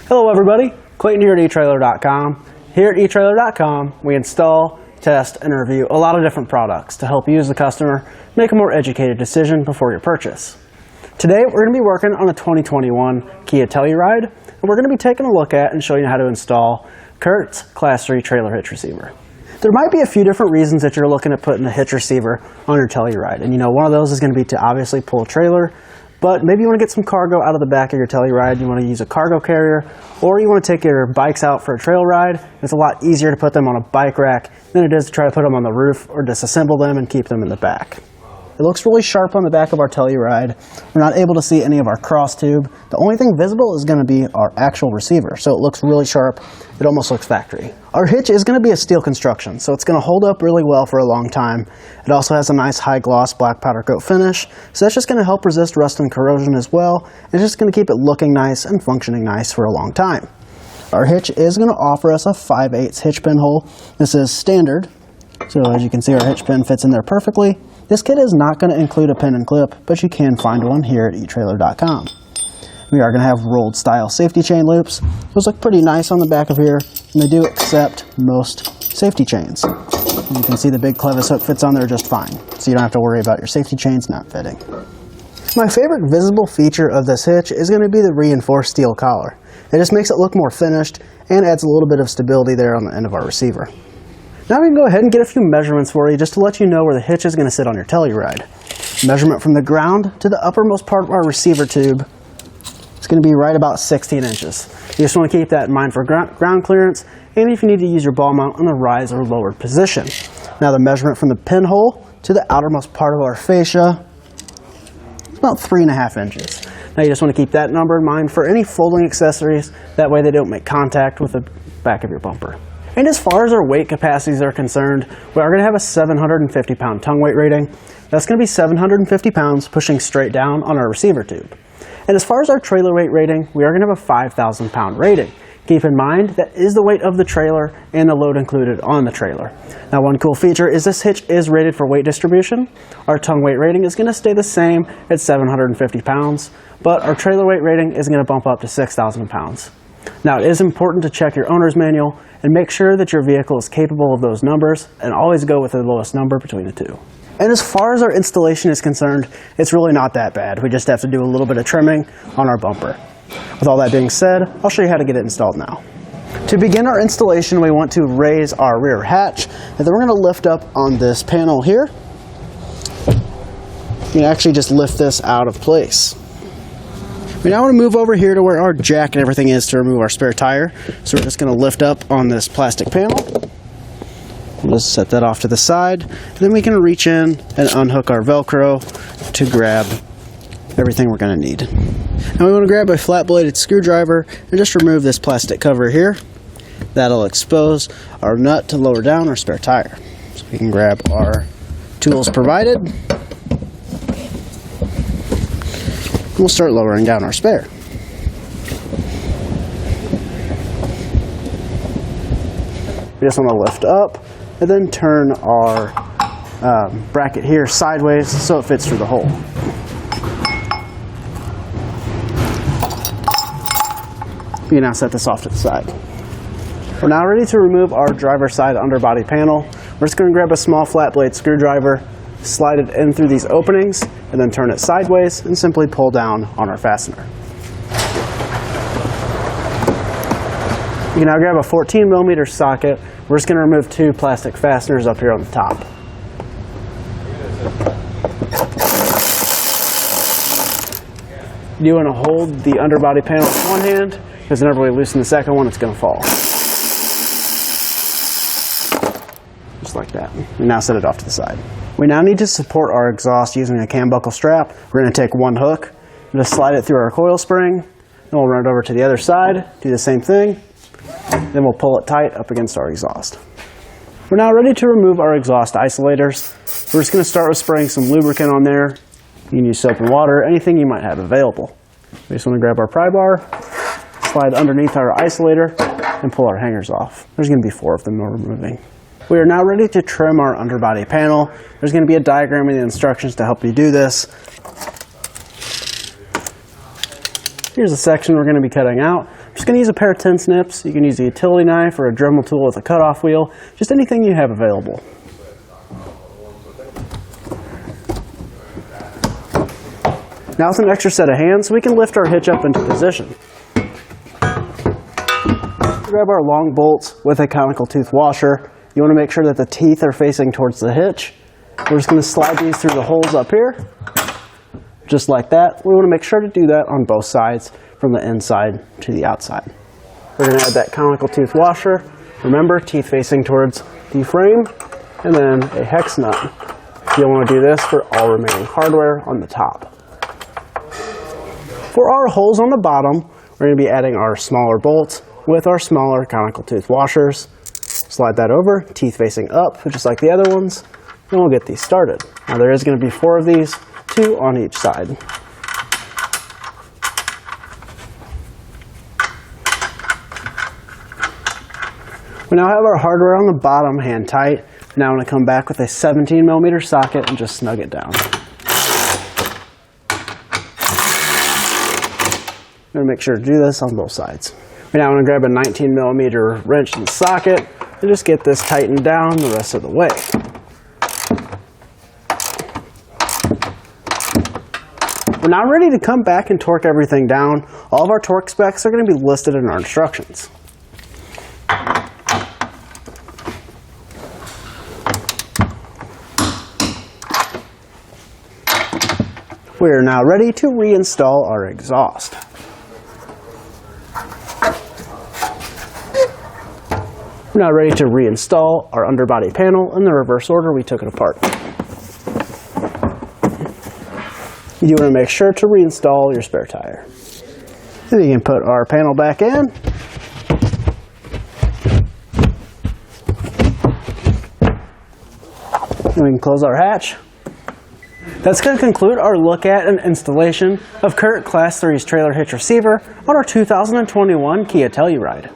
Hello everybody, Clayton here at etrailer.com. Here at etrailer.com, we install, test, and review a lot of different products to help you as the customer make a more educated decision before your purchase. Today we're going to be working on a 2021 Kia Telluride, and we're going to be taking a look at and showing you how to install Curt's Class 3 Trailer Hitch Receiver. There might be a few different reasons that you're looking at putting a hitch receiver on your Telluride, and one of those is going to be to obviously pull a trailer. But maybe you want to get some cargo out of the back of your Telluride, you want to use a cargo carrier, or you want to take your bikes out for a trail ride. It's a lot easier to put them on a bike rack than it is to try to put them on the roof or disassemble them and keep them in the back. It looks really sharp on the back of our Telluride. We're not able to see any of our Crosstube. The only thing visible is going to be our actual receiver, so it looks really sharp. It almost looks factory. Our hitch is going to be a steel construction, so it's going to hold up really well for a long time. It also has a nice high gloss black powder coat finish, so that's just going to help resist rust and corrosion as well, and it's just going to keep it looking nice and functioning nice for a long time. Our hitch is going to offer us a 5/8 hitch pin hole. This is standard, so as you can see, our hitch pin fits in there perfectly. This kit is not going to include a pin and clip, but you can find one here at etrailer.com. We are going to have rolled style safety chain loops. Those look pretty nice on the back of here, and they do accept most safety chains. And you can see the big clevis hook fits on there just fine, so you don't have to worry about your safety chains not fitting. My favorite visible feature of this hitch is going to be the reinforced steel collar. It just makes it look more finished and adds a little bit of stability there on the end of our receiver. Now we can go ahead and get a few measurements for you just to let you know where the hitch is going to sit on your Telluride. Measurement from the ground to the uppermost part of our receiver tube is going to be right about 16 inches. You just want to keep that in mind for ground clearance and if you need to use your ball mount in the rise or lowered position. Now the measurement from the pinhole to the outermost part of our fascia is about 3.5 inches. Now you just want to keep that number in mind for any folding accessories, that way they don't make contact with the back of your bumper. And as far as our weight capacities are concerned, we are going to have a 750 pound tongue weight rating. That's going to be 750 pounds pushing straight down on our receiver tube. And as far as our trailer weight rating, we are going to have a 5,000 pound rating. Keep in mind, that is the weight of the trailer and the load included on the trailer. Now one cool feature is this hitch is rated for weight distribution. Our tongue weight rating is going to stay the same at 750 pounds, but our trailer weight rating is going to bump up to 6,000 pounds. Now it is important to check your owner's manual and make sure that your vehicle is capable of those numbers, and always go with the lowest number between the two. And as far as our installation is concerned, it's really not that bad. We just have to do a little bit of trimming on our bumper. With all that being said, I'll show you how to get it installed now. To begin our installation, we want to raise our rear hatch, and then we're going to lift up on this panel here. You can actually just lift this out of place. We now want to move over here to where our jack and everything is to remove our spare tire. So we're just going to lift up on this plastic panel. We'll just set that off to the side. And then we can reach in and unhook our Velcro to grab everything we're going to need. Now we want to grab a flat bladed screwdriver and just remove this plastic cover here. That'll expose our nut to lower down our spare tire. So we can grab our tools provided. We'll start lowering down our spare. We just want to lift up and then turn our bracket here sideways so it fits through the hole. You can now set this off to the side. We're now ready to remove our driver's side underbody panel. We're just going to grab a small flat blade screwdriver, slide it in through these openings, and then turn it sideways and simply pull down on our fastener. You can now grab a 14mm socket. We're just going to remove 2 plastic fasteners up here on the top. You want to hold the underbody panel with one hand, because whenever we loosen the second one, it's going to fall. Just like that. We now set it off to the side. We now need to support our exhaust using a cam buckle strap. We're going to take one hook and just slide it through our coil spring. Then we'll run it over to the other side, do the same thing. Then we'll pull it tight up against our exhaust. We're now ready to remove our exhaust isolators. We're just going to start with spraying some lubricant on there. You can use soap and water, anything you might have available. We just want to grab our pry bar, slide underneath our isolator, and pull our hangers off. There's going to be 4 of them we're removing. We are now ready to trim our underbody panel. There's going to be a diagram and the instructions to help you do this. Here's the section we're going to be cutting out. Just going to use a pair of 10 snips. You can use a utility knife or a Dremel tool with a cutoff wheel, just anything you have available. Now with an extra set of hands, we can lift our hitch up into position. Grab our long bolts with a conical tooth washer. You want to make sure that the teeth are facing towards the hitch. We're just going to slide these through the holes up here, just like that. We want to make sure to do that on both sides, from the inside to the outside. We're going to add that conical tooth washer. Remember, teeth facing towards the frame, and then a hex nut. You'll want to do this for all remaining hardware on the top. For our holes on the bottom, we're going to be adding our smaller bolts with our smaller conical tooth washers. Slide that over, teeth facing up, just like the other ones, and we'll get these started. Now there is going to be 4 of these, 2 on each side. We now have our hardware on the bottom hand tight. Now I'm going to come back with a 17mm socket and just snug it down. I'm going to make sure to do this on both sides. Now I'm going to grab a 19mm wrench and socket and just get this tightened down the rest of the way. We're now ready to come back and torque everything down. All of our torque specs are going to be listed in our instructions. We are now ready to reinstall our exhaust. We're now ready to reinstall our underbody panel in the reverse order we took it apart. You want to make sure to reinstall your spare tire. Then you can put our panel back in. And we can close our hatch. That's going to conclude our look at and installation of Curt Class 3's Trailer Hitch Receiver on our 2021 Kia Telluride.